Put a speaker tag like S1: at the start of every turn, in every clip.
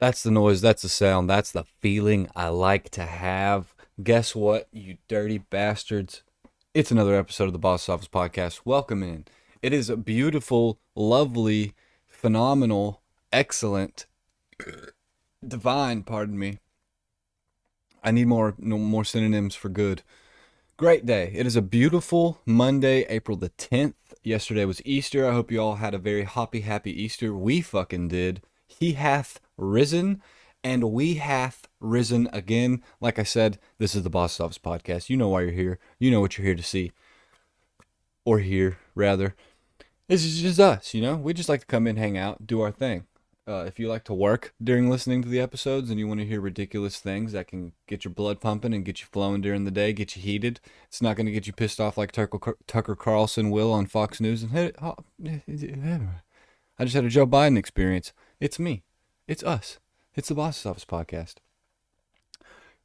S1: That's the noise, that's the sound, that's the feeling I like to have. Guess what, you dirty bastards? It's another episode of the Boss Office Podcast. Welcome in. It is a beautiful, lovely, phenomenal, excellent, divine, pardon me. I need more no more synonyms for good. Great day. It is a beautiful Monday, April the 10th. Yesterday was Easter. I hope you all had a very happy Easter. We fucking did. He hath risen, and we hath risen again. Like I said, this is the Boss Office Podcast. You know why you're here. You know what you're here to see. Or hear, rather. This is just us, you know? We just like to come in, hang out, do our thing. If you like to work during listening to the episodes and you want to hear ridiculous things that can get your blood pumping and get you flowing during the day, get you heated, it's not going to get you pissed off like Tucker Carlson will on Fox News. And I just had a Joe Biden experience. It's me. It's us. It's the Boss Office Podcast.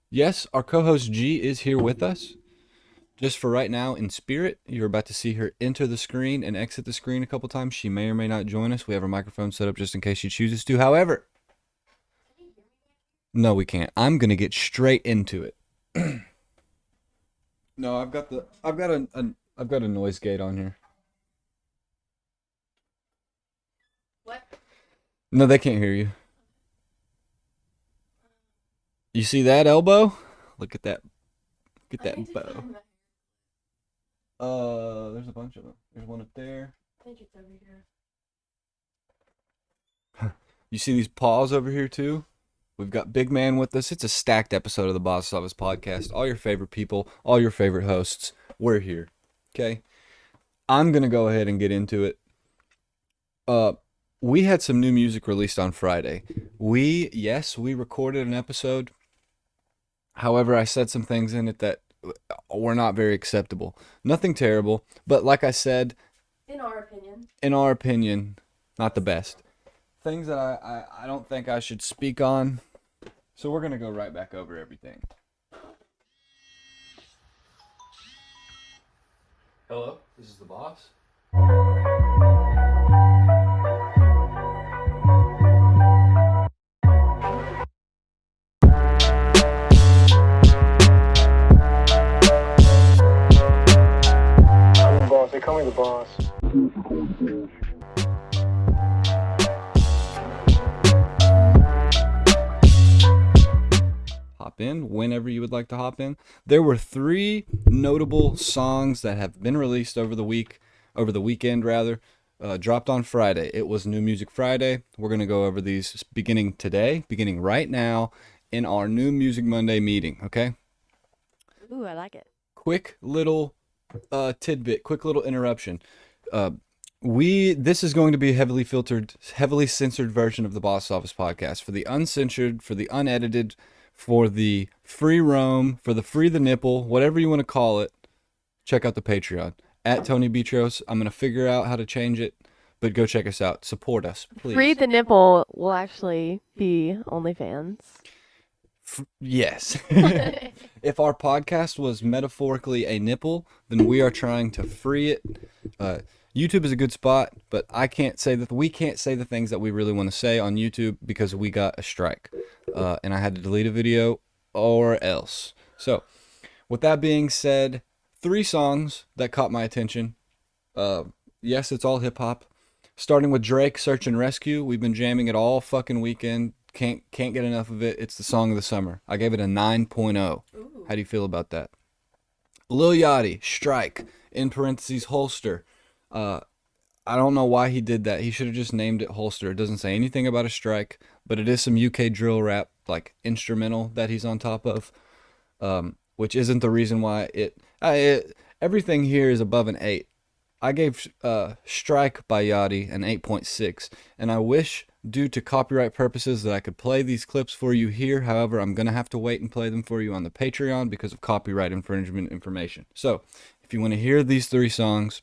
S1: Yes, our co-host G is here with us. Just for right now, in spirit, you're about to see her enter the screen and exit the screen a couple times. She may or may not join us. We have our microphone set up just in case she chooses to. However, no, we can't. I'm gonna get straight into it. No, I've got a noise gate on here.
S2: What?
S1: No, they can't hear you. You see that elbow? Look at that. Look at that bow. There's a bunch of them. There's one up there.
S2: I think it's over here.
S1: You see these paws over here too? We've got Big Man with us. It's a stacked episode of the Boss Office Podcast. All your favorite people, all your favorite hosts. We're here. Okay? I'm going to go ahead and get into it. We had some new music released on Friday. We recorded an episode. However, I said some things in it that were not very acceptable. Nothing terrible, but like I said,
S2: In
S1: our opinion, not the best. Things that I don't think I should speak on. So we're going to go right back over everything. Hello, this is the boss.
S3: They call me the boss.
S1: Hop in whenever you would like to hop in. There were 3 notable songs that have been released over the weekend rather, dropped on Friday. It was New Music Friday. We're going to go over these beginning right now in our New Music Monday meeting, okay?
S2: Ooh, I like it.
S1: Quick little tidbit, quick little interruption. This is going to be a heavily filtered, heavily censored version of the Boss Office Podcast. For the uncensored, for the unedited, for the free roam, for the free the nipple, whatever you want to call it, check out the Patreon. At Tony Betros. I'm going to figure out how to change it, but go check us out. Support us, please.
S2: Free the nipple will actually be OnlyFans.
S1: Yes. If our podcast was metaphorically a nipple, then we are trying to free it. YouTube is a good spot, but we can't say the things that we really want to say on YouTube because we got a strike. And I had to delete a video or else. So, with that being said, 3 songs that caught my attention. Yes, it's all hip hop. Starting with Drake, Search and Rescue. We've been jamming it all fucking weekend. Can't get enough of it. It's the song of the summer. I gave it a 9.0. How do you feel about that? Lil Yachty, Strike, in parentheses, Holster. I don't know why he did that. He should have just named it Holster. It doesn't say anything about a strike, but it is some UK drill rap, like instrumental that he's on top of, which isn't the reason why everything here is above an 8. I gave Strike by Yachty an 8.6, and I wish, due to copyright purposes, that I could play these clips for you here. However, I'm going to have to wait and play them for you on the Patreon because of copyright infringement information. So, if you want to hear these 3 songs,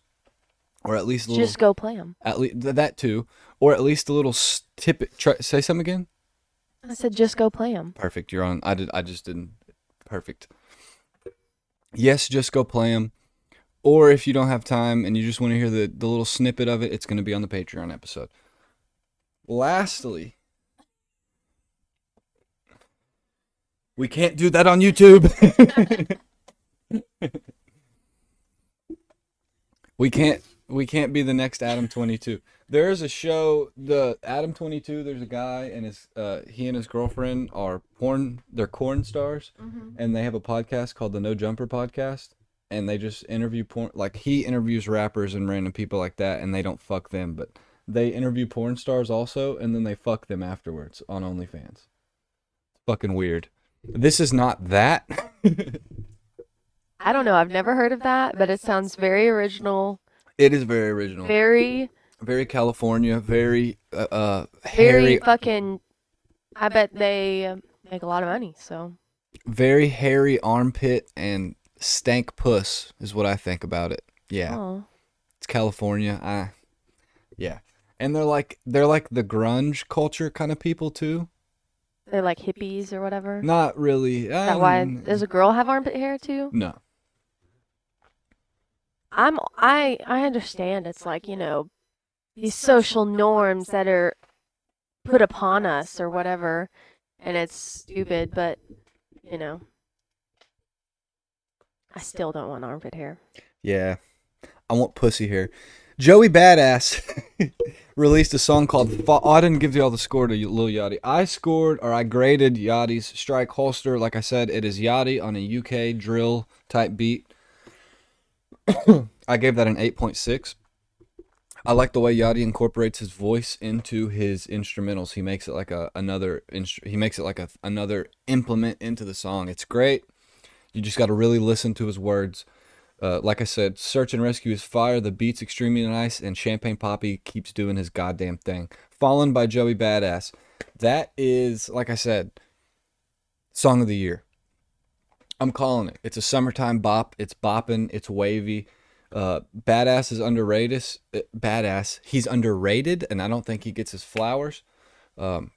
S1: or at least a little,
S2: Just go play them.
S1: at least that too, or at least a little say something again.
S2: I said just go play them.
S1: Perfect. You're on. I just didn't. Perfect. Yes, just go play them. Or if you don't have time and you just want to hear the little snippet of it, it's going to be on the Patreon episode. Lastly, We can't do that on YouTube. We can't be the next Adam 22. There's a show, the Adam 22, there's a guy and he and his girlfriend are they're porn stars, and they have a podcast called the No Jumper Podcast, and they just interview porn, like he interviews rappers and random people like that, and they don't fuck them, but they interview porn stars also, and then they fuck them afterwards on OnlyFans. Fucking weird. This is not that.
S2: I don't know. I've never heard of that, but it sounds very original.
S1: It is very original.
S2: Very
S1: California, very
S2: very
S1: hairy,
S2: fucking. I bet they make a lot of money. So
S1: very hairy armpit and stank puss is what I think about it. Yeah,
S2: oh.
S1: it's California. Yeah, and they're like the grunge culture kind of people too.
S2: They're like hippies or whatever.
S1: Not really.
S2: Is that why does a girl have armpit hair too?
S1: No.
S2: I understand it's like, these social norms that are put upon us or whatever, and it's stupid, but I still don't want armpit hair.
S1: Yeah, I want pussy hair. Joey Badass released a song called I didn't give you all the score to Lil Yachty. I graded Yachty's Strike Holster. Like I said, it is Yachty on a UK drill type beat. I gave that an 8.6. I like the way Yachty incorporates his voice into his instrumentals. He makes it like another implement into the song. It's great. You just got to really listen to his words. Like I said, Search and Rescue is fire. The beat's extremely nice, and Champagne Poppy keeps doing his goddamn thing. Fallen by Joey Badass. That is, like I said, song of the year. I'm calling it. It's a summertime bop. It's bopping. It's wavy. Badass is underrated. He's underrated, and I don't think he gets his flowers. I'm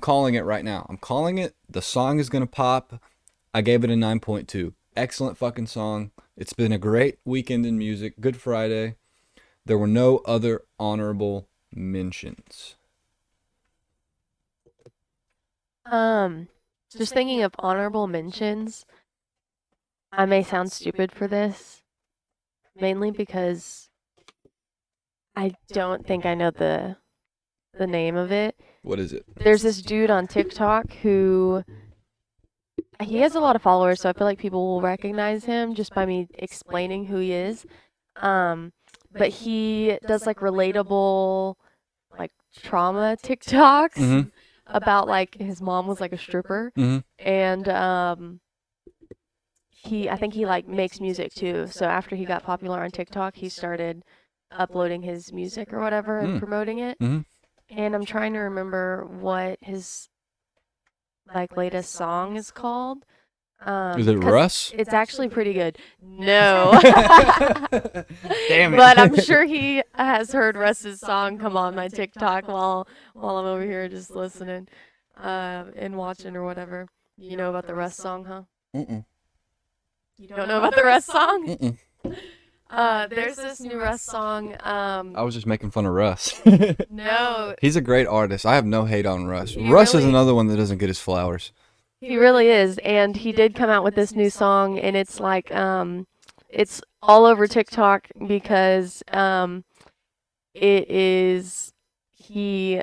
S1: calling it right now. I'm calling it. The song is gonna pop. I gave it a 9.2. Excellent fucking song. It's been a great weekend in music. Good Friday. There were no other honorable mentions.
S2: Just thinking of honorable mentions, I may sound stupid for this, mainly because I don't think I know the name of it.
S1: What is it?
S2: There's this dude on TikTok who he has a lot of followers, so I feel like people will recognize him just by me explaining who he is. But he does like relatable, like trauma TikToks about like his mom was like a stripper, and I think he like makes music too. So after he got popular on TikTok, he started uploading his music or whatever and promoting it. And I'm trying to remember what his like latest song is called.
S1: Is it Russ?
S2: It's actually pretty good. No.
S1: Damn it.
S2: But I'm sure he has heard Russ's song come on my TikTok while I'm over here just listening and watching or whatever. You know about the Russ song, huh?
S1: Mm-mm.
S2: You don't know about the Russ song?
S1: Mm-mm.
S2: There's this new Russ song.
S1: I was just making fun of Russ.
S2: No.
S1: He's a great artist. I have no hate on Russ.
S2: He
S1: Russ is
S2: really-
S1: another one that doesn't get his flowers.
S2: He really is, and he did come out with this new song, and it's like it's all over TikTok because it is he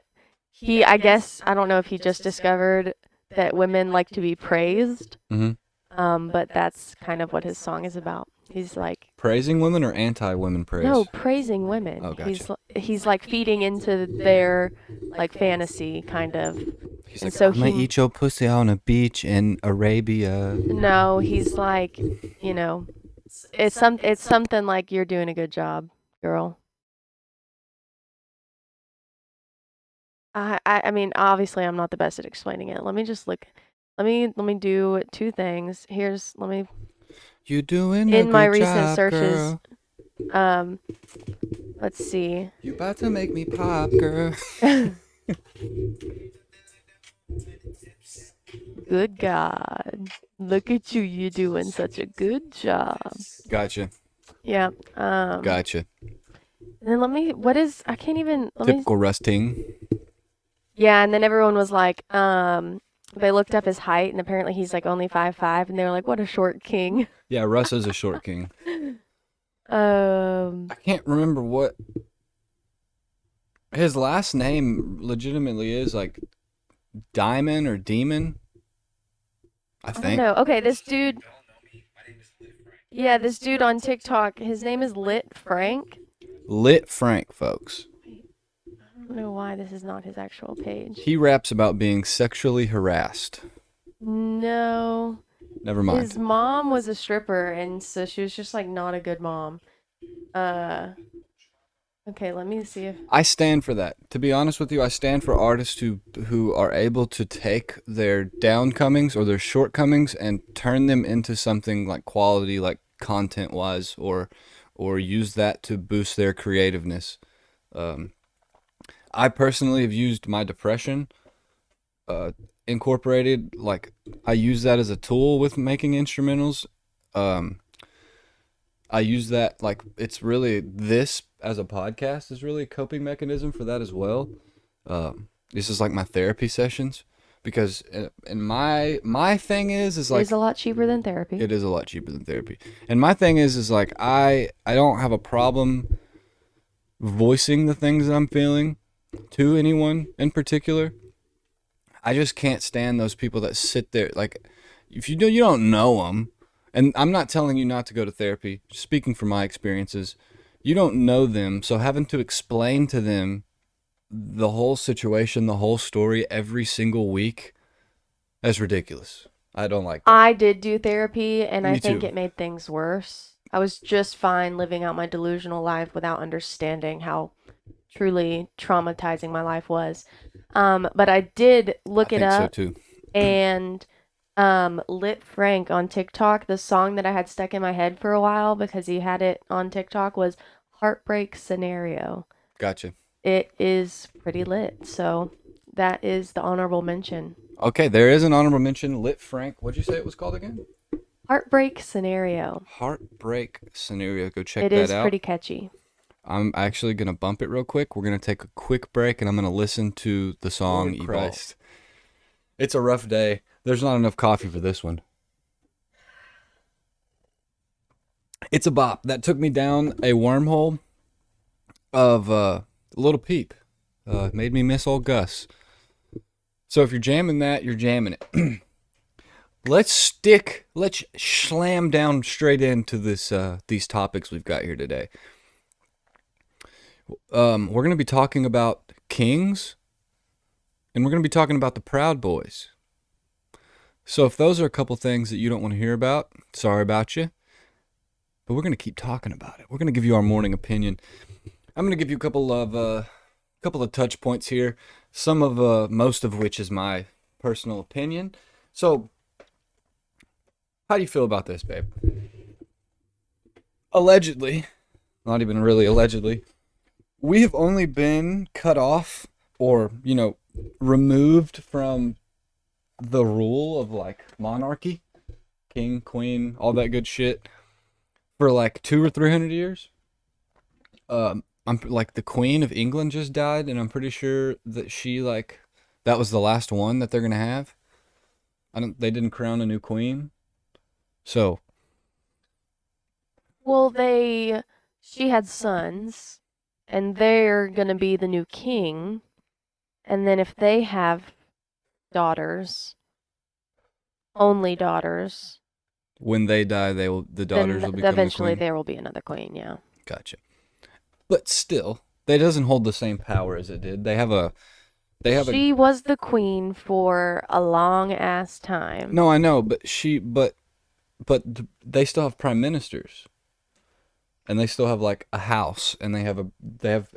S2: I guess I don't know if he just discovered that women like to be praised, but that's kind of what his song is about. He's like
S1: Praising women or anti-women praise?
S2: no, praising women.
S1: Oh, gotcha.
S2: He's like feeding into their like fantasy kind of.
S1: He's
S2: and
S1: like,
S2: so
S1: I'm gonna
S2: he-
S1: eat your pussy on a beach in Arabia.
S2: No, he's like, it's something like you're doing a good job, girl. I mean, obviously I'm not the best at explaining it. Let me just look. Let me do two things. Let me
S1: You doing a
S2: in
S1: good
S2: my recent
S1: job,
S2: searches.
S1: girl.
S2: Let's see.
S1: You about to make me pop, girl.
S2: Good God, look at you! You're doing such a good job.
S1: Gotcha.
S2: Yeah.
S1: Gotcha.
S2: And then I can't even.
S1: Typical Rusting.
S2: Yeah, and then everyone was like, they looked up his height, and apparently he's like only 5'5", and they were like, "What a short king."
S1: Yeah, Russ is a short king.
S2: Um,
S1: I can't remember what his last name legitimately is, like Diamond or Demon, I
S2: I don't
S1: think.
S2: know. Okay, this dude. Yeah, this dude on TikTok. His name is Lit Frank.
S1: Lit Frank, folks.
S2: I don't know why this is not his actual page.
S1: He raps about being sexually harassed.
S2: No.
S1: Never mind.
S2: His mom was a stripper, and so she was just like not a good mom. Okay, let me see if
S1: I stand for that. To be honest with you, I stand for artists who are able to take their downcomings or their shortcomings and turn them into something like quality, like content wise, or use that to boost their creativeness. Um, I personally have used my depression, uh, incorporated, like I use that as a tool with making instrumentals. Um, I use that, like, it's really, this as a podcast is really a coping mechanism for that as well. This is like my therapy sessions because and my thing is
S2: it
S1: like
S2: is a lot cheaper than therapy.
S1: it is a lot cheaper than therapy. And my thing is like I don't have a problem voicing the things that I'm feeling to anyone in particular. I just can't stand those people that sit there like if you don't know them. And I'm not telling you not to go to therapy. Speaking from my experiences, you don't know them, so having to explain to them the whole situation, the whole story every single week, that's ridiculous. I don't like that.
S2: I did do therapy, and I
S1: Me
S2: think
S1: too.
S2: it made things worse. I was just fine living out my delusional life without understanding how truly traumatizing my life was. But I did
S1: I
S2: look it
S1: think so
S2: up,
S1: too.
S2: and Lit Frank on TikTok, the song that I had stuck in my head for a while because he had it on TikTok was Heartbreak Scenario.
S1: Gotcha.
S2: It is pretty lit, so that is the honorable mention.
S1: Okay, there is an honorable mention. Lit Frank. What'd you say it was called again?
S2: Heartbreak Scenario.
S1: Heartbreak Scenario. Go check
S2: It
S1: that
S2: is
S1: out.
S2: pretty catchy.
S1: I'm actually gonna bump it real quick. We're gonna take a quick break, and I'm gonna listen to the song
S2: Lord
S1: Evolve.
S2: Christ.
S1: It's a rough day. There's not enough coffee for this one. It's a bop that took me down a wormhole of Little Peep. Made me miss old Gus. So if you're jamming that, you're jamming it. let's slam down straight into this these topics we've got here today. We're gonna be talking about kings, and we're gonna be talking about the Proudboyz. So if those are a couple things that you don't want to hear about, sorry about you. But we're gonna keep talking about it. We're gonna give you our morning opinion. I'm gonna give you a couple of touch points here. Some of most of which is my personal opinion. So, how do you feel about this, babe? Allegedly, not even really allegedly, we have only been cut off or removed from the rule of like monarchy, king, queen, all that good shit for like 200 or 300 years. I'm like the Queen of England just died, and I'm pretty sure that that was the last one that they're gonna have. They didn't crown a new queen, so
S2: Well, she had sons, and they're gonna be the new king. And then if they have daughters, only daughters,
S1: when they die, the daughters will become
S2: eventually
S1: the queen.
S2: there will be another queen, yeah.
S1: Gotcha. But still, that doesn't hold the same power as it did.
S2: She was the queen for a long ass time.
S1: No, I know, but they still have prime ministers, and they still have like a house, and they have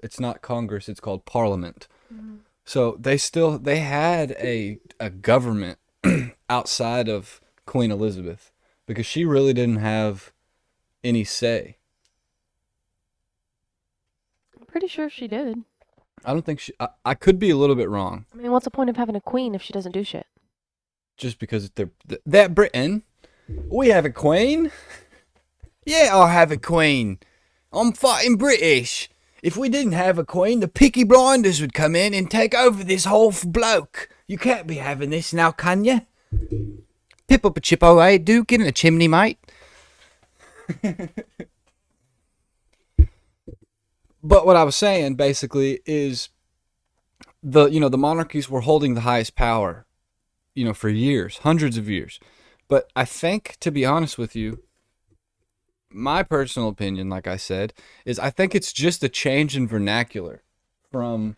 S1: it's not Congress, it's called Parliament.
S2: Mhm.
S1: So they had a government outside of Queen Elizabeth because she really didn't have any say.
S2: I'm pretty sure she did.
S1: I don't think I could be a little bit wrong.
S2: I mean, what's the point of having a queen if she doesn't do shit?
S1: Just because that Britain, we have a queen. Yeah, I have a queen. I'm fighting British. If we didn't have a queen, the Peaky Blinders would come in and take over this whole bloke. You can't be having this now, can you? Pip up a chip away, do get in a chimney, mate. But what I was saying basically is the monarchies were holding the highest power, for years, hundreds of years. But I think, to be honest with you, my personal opinion, like I said, is I think it's just a change in vernacular from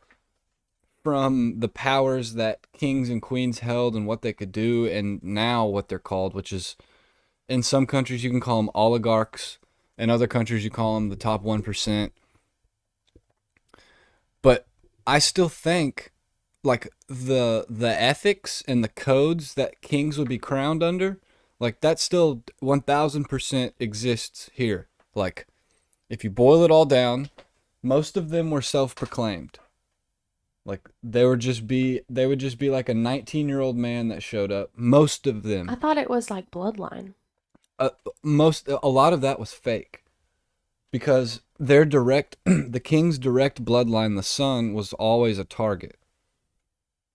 S1: the powers that kings and queens held and what they could do, and now what they're called, which is, in some countries you can call them oligarchs, in other countries you call them the top 1%. But I still think, like, the ethics and the codes that kings would be crowned under, like, that still 1000% exists here. Like, if you boil it all down, most of them were self-proclaimed. Like, they would just be like a 19-year-old man that showed up. Most of them.
S2: I thought it was like Bloodline.
S1: A lot of that was fake, because their the king's direct bloodline, the son, was always a target,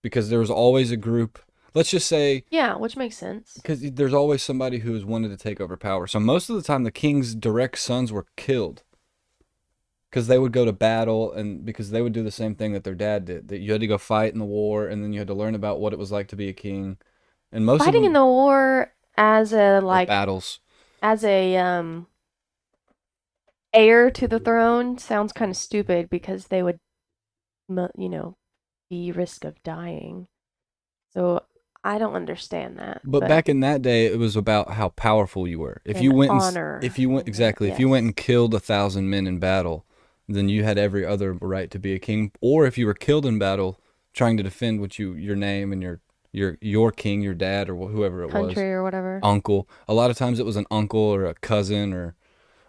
S1: because there was always a group. Let's just say,
S2: Yeah, which makes sense.
S1: because there's always somebody who has wanted to take over power. So most of the time, the king's direct sons were killed, because they would go to battle, and because they would do the same thing that their dad did. That you had to go fight in the war, and then you had to learn about what it was like to be a king. And most
S2: Fighting
S1: of
S2: in
S1: them
S2: the war as a
S1: were battles.
S2: as a heir to the throne sounds kind of stupid, because they would be risk of dying. So I don't understand that.
S1: But back in that day, it was about how powerful you were. If
S2: And
S1: you went
S2: honor.
S1: if you went exactly, if you went and killed 1,000 men in battle, then you had every other right to be a king. Or if you were killed in battle, trying to defend your name and your king, your dad, or whoever it was,
S2: country or whatever.
S1: uncle. A lot of times it was an uncle or a cousin, or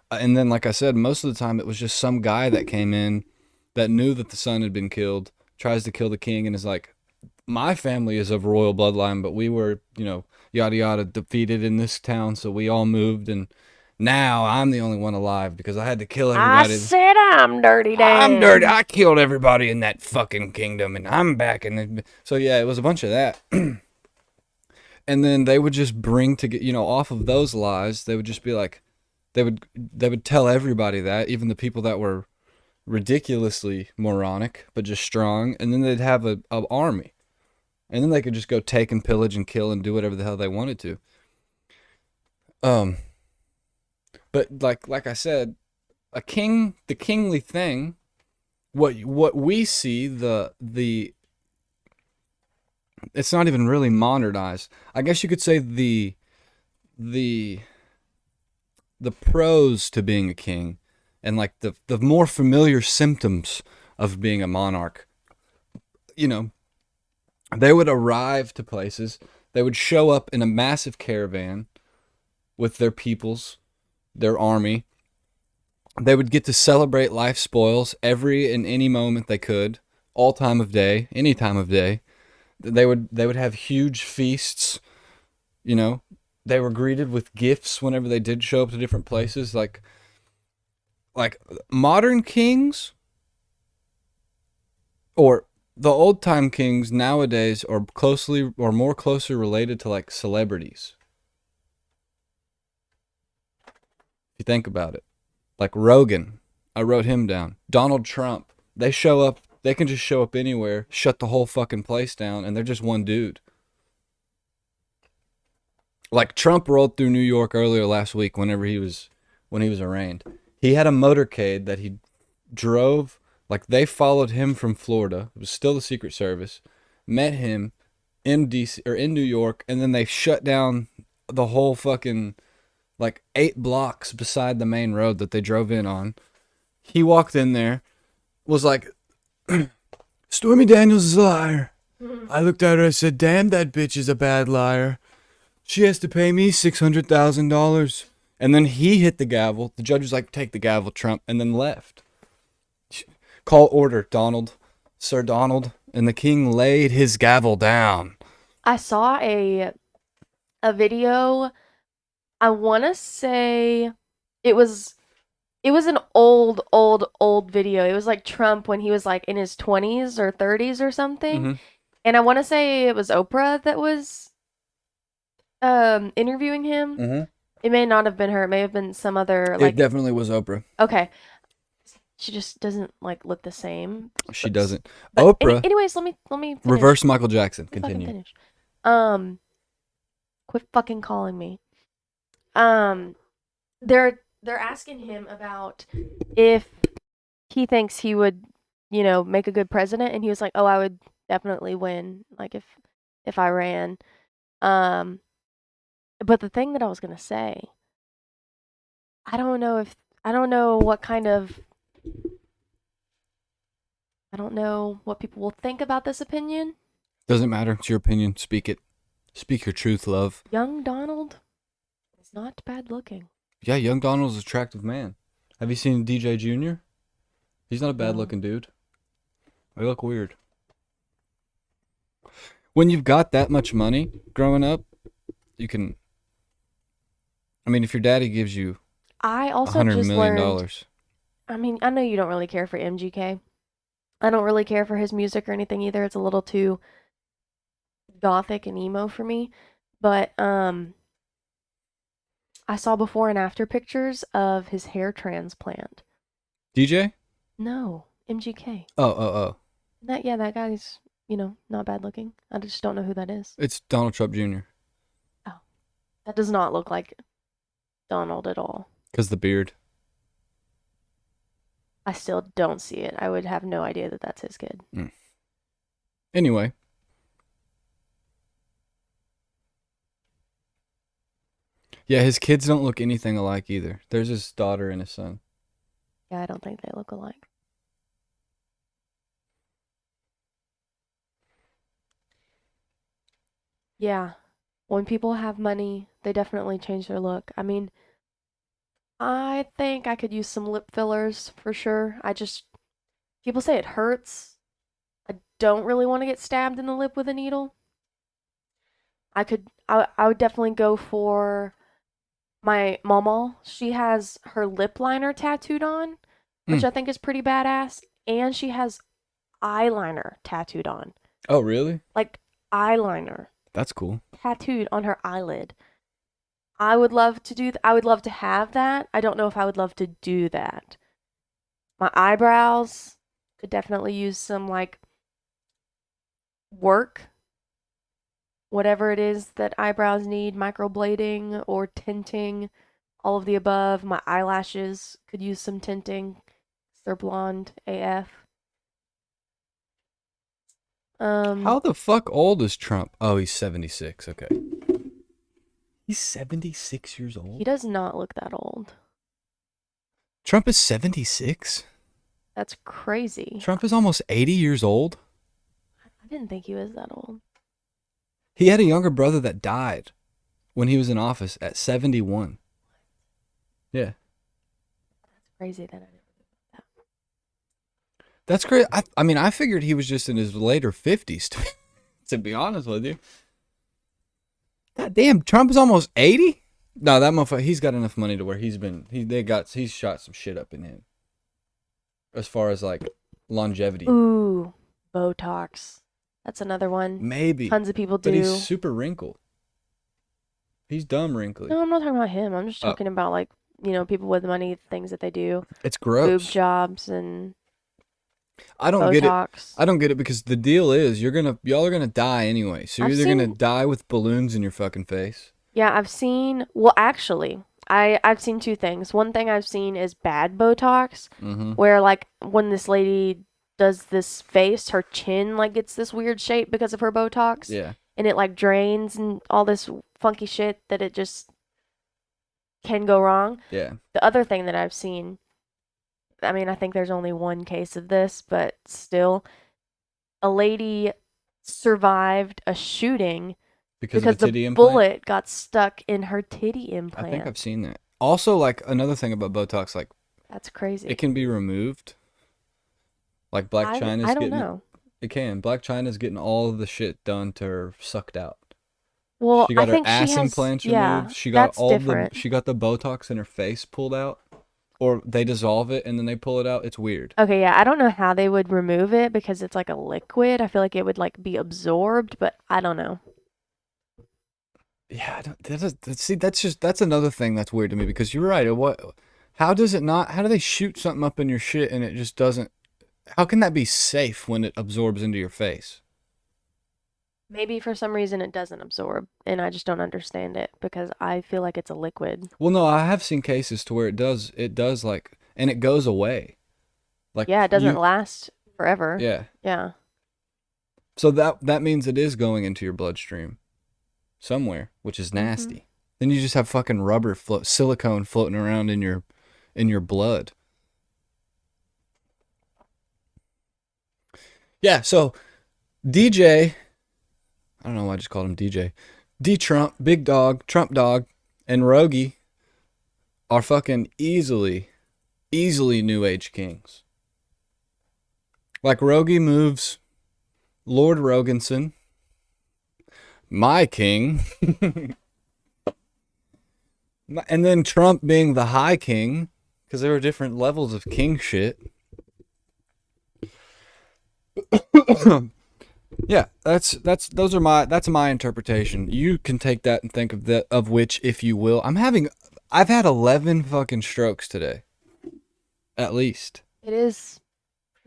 S1: and then, like I said, most of the time it was just some guy that came in that knew that the son had been killed, tries to kill the king, and is like, my family is of royal bloodline, but we were, yada yada, defeated in this town, so we all moved, and now I'm the only one alive because I had to kill everybody.
S2: I said I'm dirty, Dan.
S1: I'm dirty. I killed everybody in that fucking kingdom, and I'm back in the... So yeah, it was a bunch of that. And then they would just bring to off of those lies, they would just be like, they would tell everybody that, even the people that were ridiculously moronic but just strong, and then they'd have a army. And then they could just go take and pillage and kill and do whatever the hell they wanted to. But like I said, the kingly thing, what we see, it's not even really modernized. I guess you could say the pros to being a king, and like the more familiar symptoms of being a monarch. They would arrive to places. They would show up in a massive caravan with their peoples, their army. They would get to celebrate life spoils every and any moment they could, all time of day, any time of day. They would have huge feasts. They were greeted with gifts whenever they did show up to different places. Like modern kings, or the old time kings nowadays, are more closely related to like celebrities. If you think about it, like Rogan, I wrote him down. Donald Trump, they can just show up anywhere, shut the whole fucking place down, and they're just one dude. Like Trump rolled through New York earlier last week when he was arraigned. He had a motorcade that he drove. Like, they followed him from Florida. It was still the Secret Service. Met him in DC or in New York, and then they shut down the whole fucking 8 blocks beside the main road that they drove in on. He walked in there, was like, Stormy Daniels is a liar. I looked at her, I said, damn, that bitch is a bad liar. She has to pay me $600,000. And then he hit the gavel. The judge was like, take the gavel, Trump, and then left. Call order, Donald. Sir Donald. And the king laid his gavel down.
S2: I saw a video. I want to say it was an old video. It was like Trump when he was like in his 20s or 30s or something.
S1: Mm-hmm.
S2: And I want to say it was Oprah that was interviewing him.
S1: Mm-hmm.
S2: It may not have been her. It may have been some other
S1: It
S2: like.
S1: definitely was Oprah.
S2: Okay, she just doesn't like look the same.
S1: She doesn't.
S2: But
S1: Oprah.
S2: anyways, let me finish.
S1: Reverse Michael Jackson.
S2: Let me fucking
S1: Continue.
S2: finish. Quit fucking calling me. Um, they're asking him about if he thinks he would, make a good president, and he was like, "Oh, I would definitely win, like if I ran." Um, but the thing that I was gonna say, I don't know what kind of I don't know what people will think about this opinion.
S1: Doesn't matter. It's your opinion. Speak it. Speak your truth, love.
S2: Young Donald is not bad looking.
S1: Yeah, young Donald's an attractive man. Have you seen DJ Jr.? He's not a bad
S2: No.
S1: looking dude. They look weird. When you've got that much money growing up, you can. I mean, if your daddy gives you
S2: I also
S1: $100
S2: just
S1: million
S2: learned. I mean, I know you don't really care for MGK. I don't really care for his music or anything either. It's a little too gothic and emo for me. But I saw before and after pictures of his hair transplant.
S1: DJ?
S2: No, MGK.
S1: Oh.
S2: That guy's, not bad looking. I just don't know who that is.
S1: It's Donald Trump Jr.
S2: Oh, that does not look like Donald at all.
S1: Because the beard.
S2: I still don't see it. I would have no idea that that's his kid.
S1: Anyway. Yeah, his kids don't look anything alike either. There's his daughter and his son.
S2: Yeah, I don't think they look alike. Yeah. When people have money, they definitely change their look. I mean, I think I could use some lip fillers for sure. People say it hurts. I don't really want to get stabbed in the lip with a needle. I would definitely go for my mama. She has her lip liner tattooed on, which I think is pretty badass. And she has eyeliner tattooed on.
S1: Oh, really?
S2: Like eyeliner.
S1: That's cool.
S2: Tattooed on her eyelid. I would love to I would love to have that. I don't know if I would love to do that. My eyebrows could definitely use some like work. Whatever it is that eyebrows need, microblading or tinting, all of the above. My eyelashes could use some tinting. They're blonde AF.
S1: How the fuck old is Trump? Oh, he's 76. Okay. He's 76 years old?
S2: He does not look that old.
S1: Trump is 76?
S2: That's crazy.
S1: Trump is almost 80 years old?
S2: I didn't think he was that old.
S1: He had a younger brother that died when he was in office at 71. Yeah.
S2: That's crazy that I didn't know that.
S1: That's great. I mean, I figured he was just in his later 50s, to be honest with you. God damn, Trump is almost 80? No, that motherfucker, he's got enough money to where he's shot some shit up in him. As far as like longevity.
S2: Ooh, Botox. That's another one.
S1: Maybe.
S2: Tons of people do.
S1: But he's super wrinkled. He's dumb wrinkly.
S2: No, I'm not talking about him. I'm just talking about like, people with money, things that they do.
S1: It's gross.
S2: Boob jobs and
S1: I don't
S2: Botox.
S1: get it. I don't get it because the deal is y'all are gonna die anyway. So you're either gonna die with balloons in your fucking face.
S2: Yeah, I've seen. Well, actually, I've seen two things. One thing I've seen is bad Botox, where like when this lady does this face, her chin like gets this weird shape because of her Botox.
S1: Yeah.
S2: And it like drains and all this funky shit that it just can go wrong.
S1: Yeah.
S2: The other thing that I've seen, I mean, I think there's only one case of this, but still, a lady survived a shooting because the bullet got stuck in her titty implant.
S1: I think I've seen that. Also, like another thing about Botox, like
S2: that's crazy.
S1: It can be removed. Like Black China's
S2: I don't know.
S1: It can. Black China's getting all of the shit done to her sucked out.
S2: Well,
S1: she got
S2: I think
S1: her ass
S2: she has,
S1: implants
S2: yeah,
S1: removed. She got
S2: that's different.
S1: she got the Botox in her face pulled out. or they dissolve it and then they pull it out. It's weird.
S2: Okay, yeah, I don't know how they would remove it because it's like a liquid. I feel like it would like be absorbed, but I don't know.
S1: Yeah, see, that's another thing that's weird to me because you're right. How does it not? How do they shoot something up in your shit and it just doesn't? How can that be safe when it absorbs into your face?
S2: Maybe for some reason it doesn't absorb, and I just don't understand it because I feel like it's a liquid.
S1: Well, no, I have seen cases to where it does like, and it goes away. Like
S2: Yeah, it doesn't last forever.
S1: yeah.
S2: Yeah.
S1: So that means it is going into your bloodstream somewhere, which is nasty. Then you just have fucking silicone floating around in your blood. Yeah, so DJ, I don't know why I just called him DJ. D Trump, Big Dog, Trump Dog, and Rogie are fucking easily new age kings. Like Rogie moves Lord Rogenson, my king, and then Trump being the high king, because there were different levels of king shit. Yeah, that's my interpretation. You can take that and think of which if you will. I've had 11 fucking strokes today. At least.
S2: It is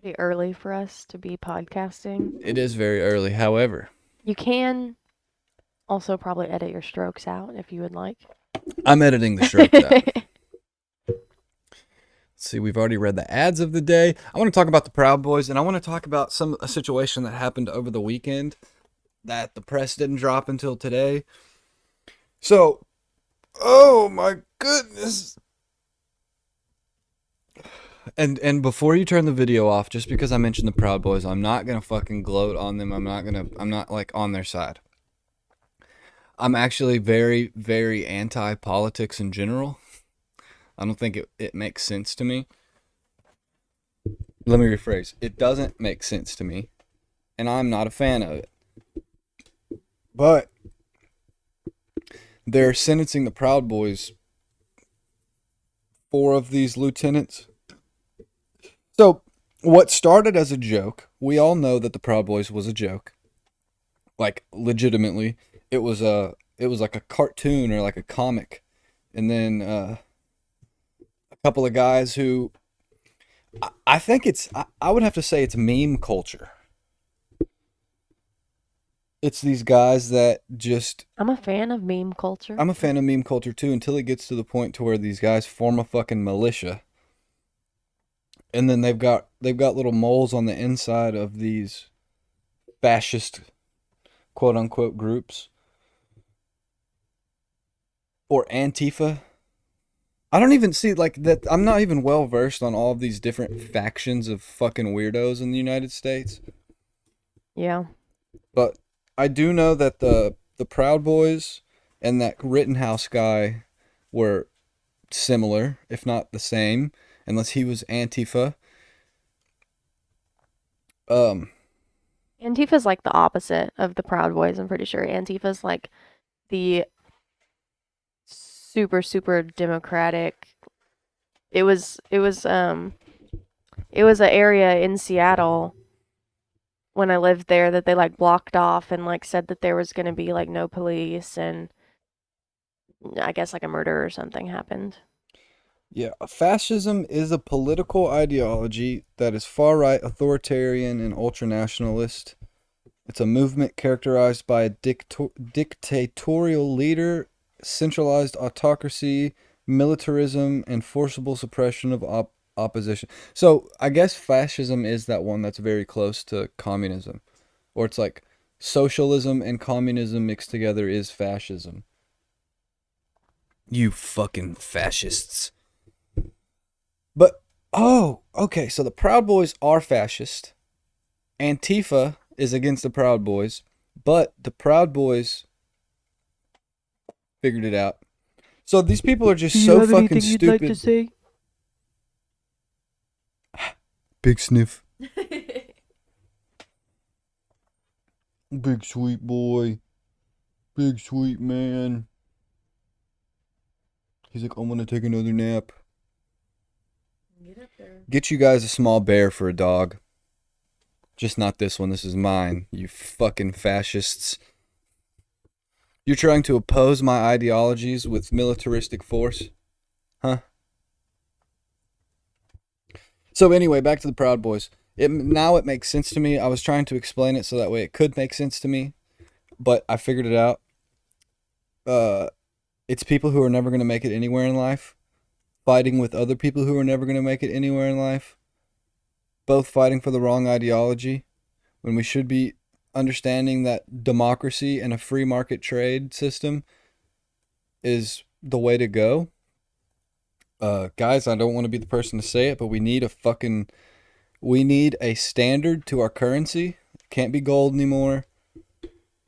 S2: pretty early for us to be podcasting.
S1: It is very early. However,
S2: you can also probably edit your strokes out if you would like.
S1: I'm editing the strokes out. See, we've already read the ads of the day. I want to talk about the Proudboyz, and I want to talk about a situation that happened over the weekend that the press didn't drop until today. So, oh my goodness. And before you turn the video off, just because I mentioned the Proudboyz, I'm not going to fucking gloat on them. I'm not like on their side. I'm actually very, very anti-politics in general. I don't think it makes sense to me. Let me rephrase. It doesn't make sense to me, and I'm not a fan of it. But they're sentencing the Proudboyz, 4 of these lieutenants. So, what started as a joke, we all know that the Proudboyz was a joke. Like, legitimately. It was like a cartoon or like a comic. And then a couple of guys who I think I would have to say it's meme culture. It's these guys that just
S2: I'm a fan of meme culture.
S1: I'm a fan of meme culture too, until it gets to the point to where these guys form a fucking militia. And then they've got little moles on the inside of these fascist quote unquote groups. Or Antifa. I don't even see like that. I'm not even well versed on all of these different factions of fucking weirdos in the United States.
S2: Yeah.
S1: But I do know that the Proudboyz and that Rittenhouse guy were similar, if not the same, unless he was Antifa.
S2: Antifa's like the opposite of the Proudboyz, I'm pretty sure. Antifa's like the super, super democratic. It was an area in Seattle when I lived there that they like blocked off and like said that there was gonna be like no police, and I guess like a murder or something happened.
S1: Yeah, fascism is a political ideology that is far-right, authoritarian, and ultranationalist. It's a movement characterized by a dictatorial leader, centralized autocracy, militarism, and forcible suppression of opposition. So I guess fascism is that one that's very close to communism. Or it's like socialism and communism mixed together is fascism. You fucking fascists. But, oh, okay, so the Proudboyz are fascist. Antifa is against the Proudboyz, but the Proudboyz figured it out. So these people are just so fucking stupid.
S2: You'd like to say?
S1: Big sniff. Big sweet boy. Big sweet man. He's like, I'm gonna take another nap.
S2: Get up there.
S1: Get you guys a small bear for a dog. Just not this one. This is mine, you fucking fascists. You're trying to oppose my ideologies with militaristic force? Huh? So anyway, back to the Proudboyz. Now it makes sense to me. I was trying to explain it so that way it could make sense to me, but I figured it out. It's people who are never going to make it anywhere in life, fighting with other people who are never going to make it anywhere in life, both fighting for the wrong ideology, when we should be understanding that democracy and a free market trade system is the way to go. Guys, I don't want to be the person to say it, but we need a standard to our currency. It can't be gold anymore.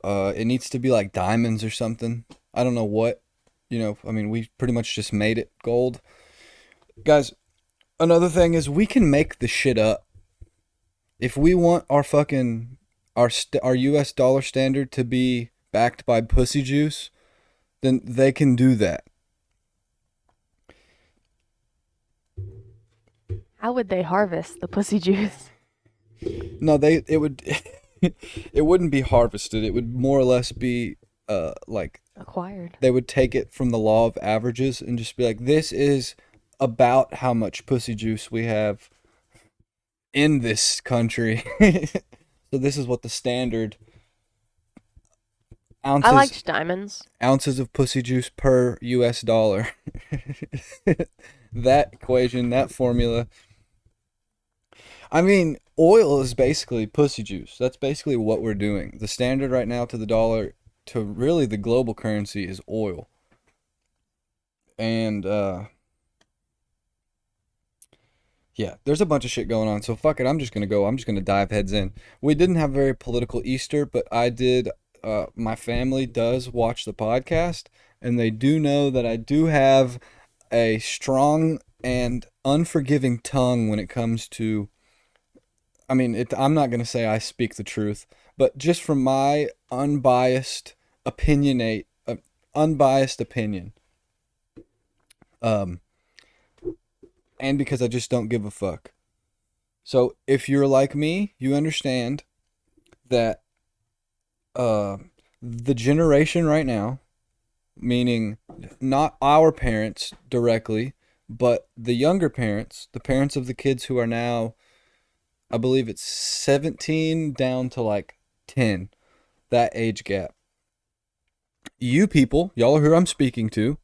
S1: It needs to be like diamonds or something. I don't know what. I mean, we pretty much just made it gold. Guys, another thing is we can make the shit up. If we want our US dollar standard to be backed by pussy juice, then they can do that.
S2: How would they harvest the pussy juice?
S1: No, it would it wouldn't be harvested. It would more or less be like
S2: Acquired.
S1: they would take it from the law of averages and just be like, this is about how much pussy juice we have in this country. So this is what the standard
S2: I liked diamonds.
S1: ounces of pussy juice per US dollar. That equation, that formula. I mean, oil is basically pussy juice. That's basically what we're doing. The standard right now to the dollar, to really the global currency, is oil. And yeah, there's a bunch of shit going on. So fuck it, I'm just gonna dive heads in. We didn't have a very political Easter, but I did. My family does watch the podcast, and they do know that I do have a strong and unforgiving tongue when it comes to. I mean, I'm not gonna say I speak the truth, but just from my unbiased opinion, um, and because I just don't give a fuck. So if you're like me, you understand that the generation right now, meaning not our parents directly, but the younger parents, the parents of the kids who are now, I believe it's 17 down to like 10, that age gap. You people, y'all are who I'm speaking to.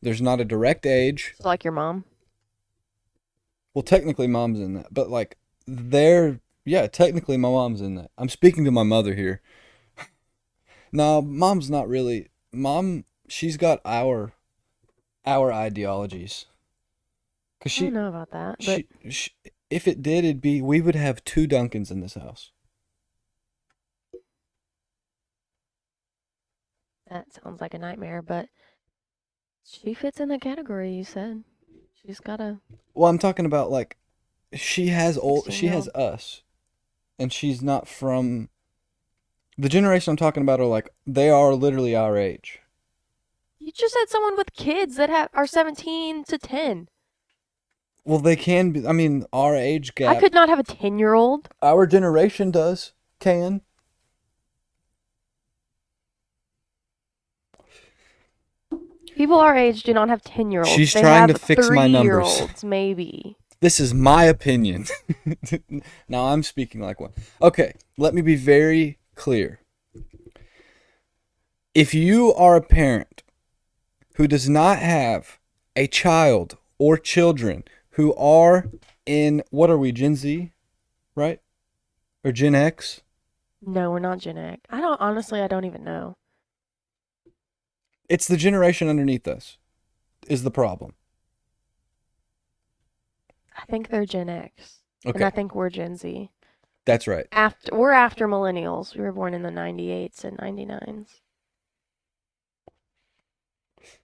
S1: There's not a direct age.
S2: So like your mom?
S1: Well, technically mom's in that, but like technically my mom's in that. I'm speaking to my mother here. No, mom's not really. Mom, she's got our ideologies. Cause
S2: I don't know about that, but
S1: she if it did, we would have 2 Duncans in this house.
S2: that sounds like a nightmare. But she fits in the category you said. She's got a.
S1: Well, I'm talking about like she has
S2: 16-year-old.
S1: us, and she's not from the generation I'm talking about. Are like they are literally our age.
S2: You just said someone with kids that are 17 to 10.
S1: Well, they can be. I mean, our age gap.
S2: I could not have a 10-year-old.
S1: Our generation can.
S2: People our age do not have 10-year-olds.
S1: She's
S2: they
S1: trying
S2: have
S1: to fix my numbers.
S2: 3-year-olds, maybe.
S1: This is my opinion. Now I'm speaking like one. Okay, let me be very clear. If you are a parent who does not have a child or children who are in, what are we, Gen Z, right? Or Gen X?
S2: No, we're not Gen X. I don't even know.
S1: It's the generation underneath us is the problem.
S2: I think they're Gen X.
S1: Okay.
S2: And I think we're Gen Z.
S1: That's right.
S2: We're after millennials. We were born in the 98s and 99s.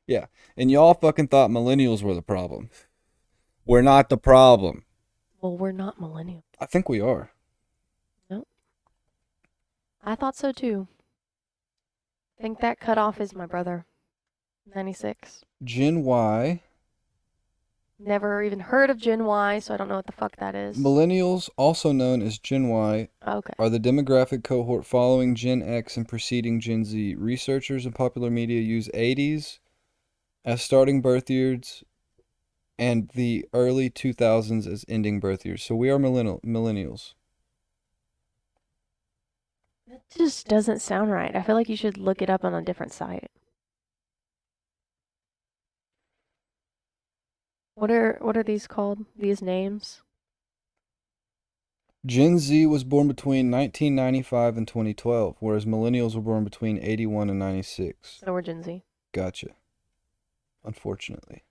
S1: Yeah. And y'all fucking thought millennials were the problem. We're not the problem.
S2: Well, we're not millennials.
S1: I think we are.
S2: Nope. I thought so too. I think that cutoff is my brother. 96.
S1: Gen Y
S2: Never even heard of Gen Y, so I don't know what the fuck that is.
S1: Millennials, also known as Gen Y,
S2: Okay.
S1: are the demographic cohort following Gen X and preceding Gen Z. Researchers and popular media use 80s as starting birth years and the early 2000s as ending birth years. So we are millennials.
S2: That just doesn't sound right. I feel like you should look it up on a different site. What are these called? These names?
S1: Gen Z was born between 1995 and 2012, whereas millennials were born between 81 and 96.
S2: So we're Gen Z.
S1: Gotcha. Unfortunately.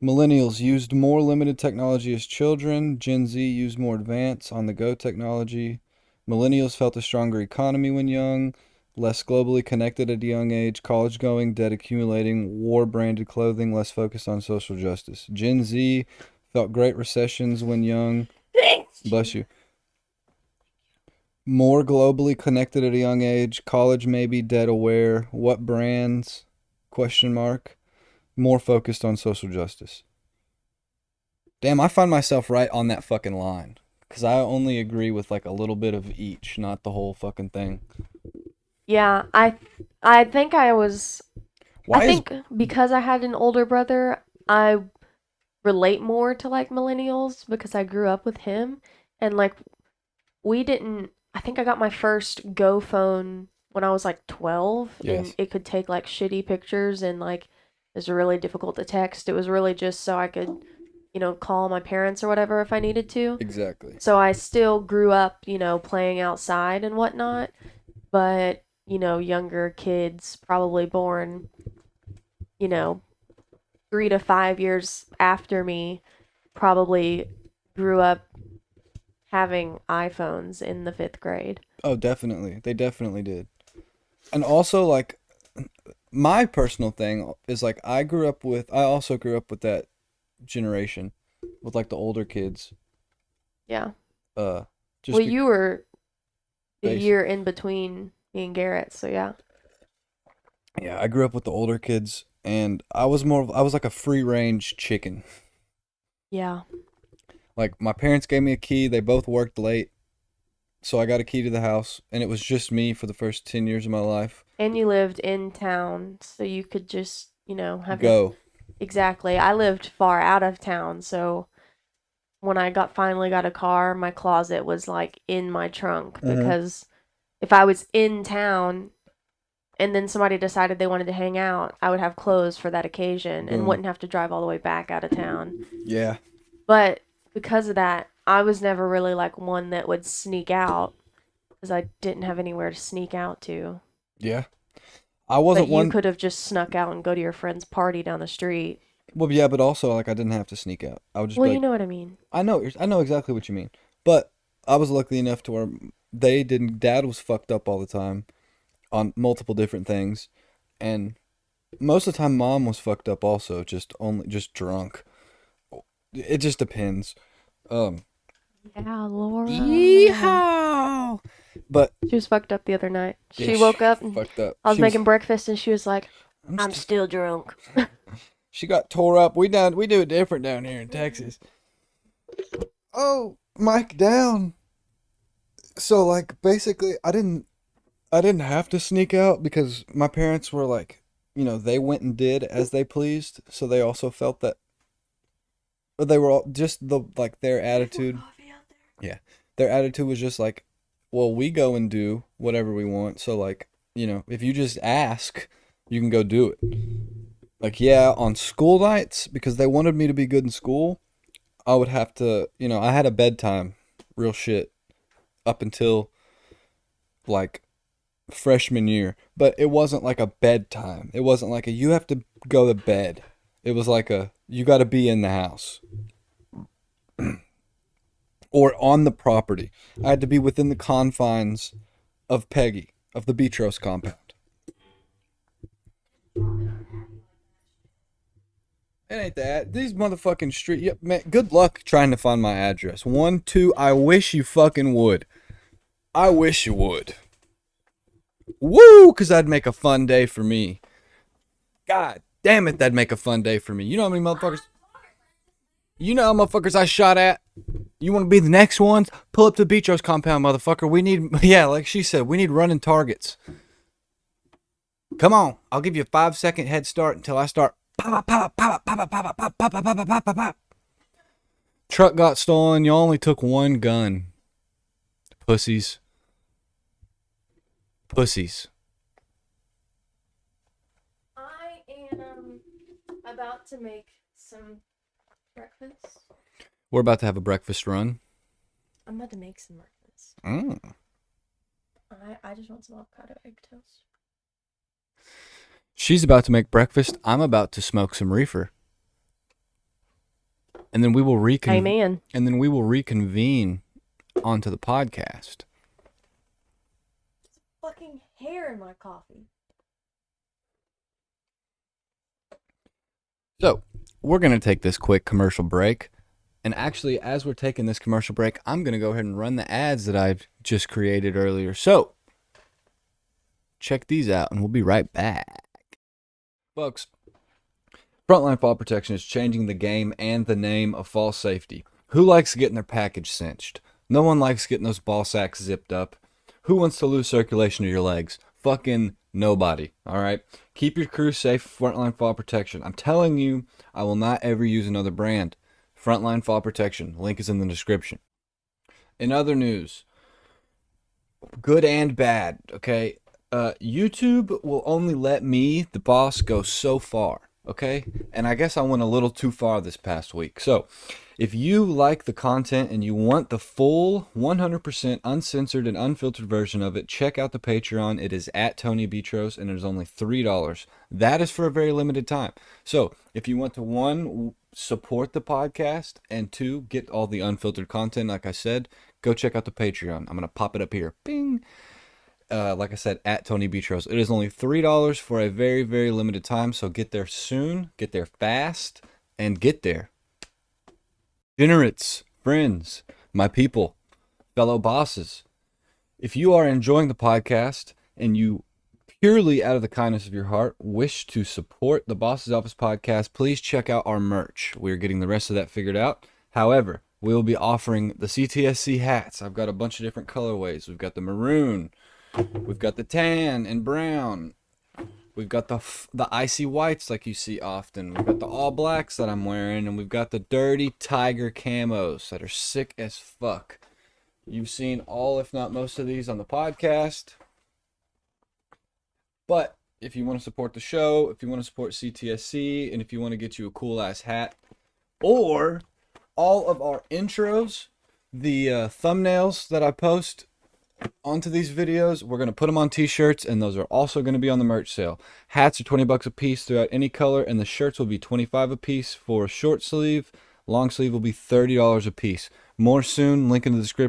S1: Millennials used more limited technology as children. Gen Z used more advanced on-the-go technology. Millennials felt a stronger economy when young, less globally connected at a young age, college-going, debt accumulating, war-branded clothing, less focused on social justice. Gen Z felt great recessions when young. Bless you. More globally connected at a young age, college maybe, debt aware. What brands? Question mark. More focused on social justice. Damn, I find myself right on that fucking line. Because I only agree with like a little bit of each, not the whole fucking thing.
S2: Yeah, I think I was.
S1: Why
S2: I
S1: is
S2: think because I had an older brother, I relate more to like millennials because I grew up with him, and like we didn't. I think I got my first Go phone when I was like 12, and
S1: Yes.
S2: it could take like shitty pictures, and like it was really difficult to text. It was really just so I could, call my parents or whatever if I needed to.
S1: Exactly.
S2: So I still grew up, playing outside and whatnot, but, younger kids probably born, you know, 3 to 5 years after me probably grew up having iPhones in the 5th grade.
S1: Oh, definitely. They definitely did. And also, like, my personal thing is like I also grew up with that generation, with like the older kids.
S2: Yeah.
S1: Uh, just
S2: Well, you were the
S1: base.
S2: year in between me and Garrett, so yeah.
S1: Yeah, I grew up with the older kids, and I was like a free range chicken.
S2: Yeah.
S1: Like my parents gave me a key. They both worked late, so I got a key to the house, and it was just me for the first 10 years of my life.
S2: And you lived in town, so you could just, have your.
S1: Go.
S2: Exactly. I lived far out of town, so when I finally got a car, my closet was like in my trunk
S1: Mm-hmm.
S2: because if I was in town and then somebody decided they wanted to hang out, I would have clothes for that occasion and
S1: Boom.
S2: wouldn't have to drive all the way back out of town.
S1: Yeah.
S2: But because of that, I was never really like one that would sneak out because I didn't have anywhere to sneak out to.
S1: Yeah. I
S2: But
S1: wasn't
S2: you
S1: one.
S2: could have just snuck out and go to your friend's party down the street.
S1: Well, yeah, but also like I didn't have to sneak out. I would just
S2: Well,
S1: be
S2: you
S1: like,
S2: know what I mean.
S1: I know exactly what you mean. But I was lucky enough to where they didn't. Dad was fucked up all the time on multiple different things, and most of the time mom was fucked up also, just drunk. It just depends. Um.
S2: Yeah, Laura.
S1: Yeehaw! But
S2: She was fucked up the other night. She
S1: yeah,
S2: woke up and
S1: fucked up.
S2: I was making breakfast and she was like,
S1: I'm
S2: I'm
S1: st-
S2: still drunk.
S1: she got tore up. We do it different down here in Texas. Oh, mic down. So like basically I didn't have to sneak out because my parents were like, they went and did as they pleased, so they also felt that they were all just their attitude. Yeah. Their attitude was just like, well, we go and do whatever we want. So like, if you just ask, you can go do it. Like, yeah, on school nights, because they wanted me to be good in school, I would have to, I had a bedtime, real shit, up until like freshman year. But it wasn't like a bedtime. It wasn't like you have to go to bed. It was like you got to be in the house or on the property. I had to be within the confines of Peggy, of the Beatrice compound. It ain't that. These motherfucking street. Yep, man. Good luck trying to find my address. 1, 2. I wish you fucking would. I wish you would. Woo! Because that'd make a fun day for me. God Damn it, that'd make a fun day for me. You know how many motherfuckers? You know how motherfuckers I shot at? You want to be the next ones? Pull up to Beatrice compound, motherfucker. We need, yeah, like she said, we need running targets. Come on, I'll give you a 5-second head start until I start. Pop, pop, pop, pop, pop, pop, pop, pop, pop, pop, pop, pop, pop. Truck got stolen. You only took one gun. Pussies. Pussies.
S2: I am about to make some breakfast.
S1: We're about to have a breakfast run.
S2: I'm about to make some breakfast. I just want some avocado egg toast.
S1: She's about to make breakfast. I'm about to smoke some reefer. And then we will
S2: Amen.
S1: And then we will reconvene onto the podcast.
S2: Fucking hair in my coffee.
S1: So, we're going to take this quick commercial break. And actually, as we're taking this commercial break, I'm going to go ahead and run the ads that I've just created earlier. So, check these out and we'll be right back. Folks, Frontline Fall Protection is changing the game and the name of fall safety. Who likes getting their package cinched? No one likes getting those ball sacks zipped up. Who wants to lose circulation to your legs? Fucking nobody, alright? Keep your crew safe with Frontline Fall Protection. I'm telling you, I will not ever use another brand. Frontline Fall Protection. Link is in the description. In other news, good and bad, okay? YouTube will only let me, the boss, go so far, okay? And I guess I went a little too far this past week. So, if you like the content and you want the full 100% uncensored and unfiltered version of it, check out the Patreon. It is at Tony Beatros and it is only $3. That is for a very limited time. So, if you want to, one, support the podcast, and two, get all the unfiltered content, like I said, go check out the Patreon. I'm going to pop it up here. Bing! Like I said, at Tony Beatros. It is only $3 for a very, very limited time, so get there soon, get there fast, and get there. Generates, friends, my people, fellow bosses, if you are enjoying the podcast and you purely out of the kindness of your heart wish to support the Boss's Office podcast, please check out our merch. We're getting the rest of that figured out. However, we will be offering the CTSC hats. I've got a bunch of different colorways. We've got the maroon. We've got the tan and brown. We've got the icy whites like you see often. We've got the all blacks that I'm wearing. And we've got the dirty tiger camos that are sick as fuck. You've seen all, if not most of these on the podcast. But if you want to support the show, if you want to support CTSC, and if you want to get you a cool ass hat, or all of our intros, the thumbnails that I post onto these videos, we're going to put them on t-shirts, and those are also going to be on the merch sale. Hats are $20 a piece throughout any color, and the shirts will be $25 a piece for short sleeve. Long sleeve will be $30 a piece. More soon. Link in the description.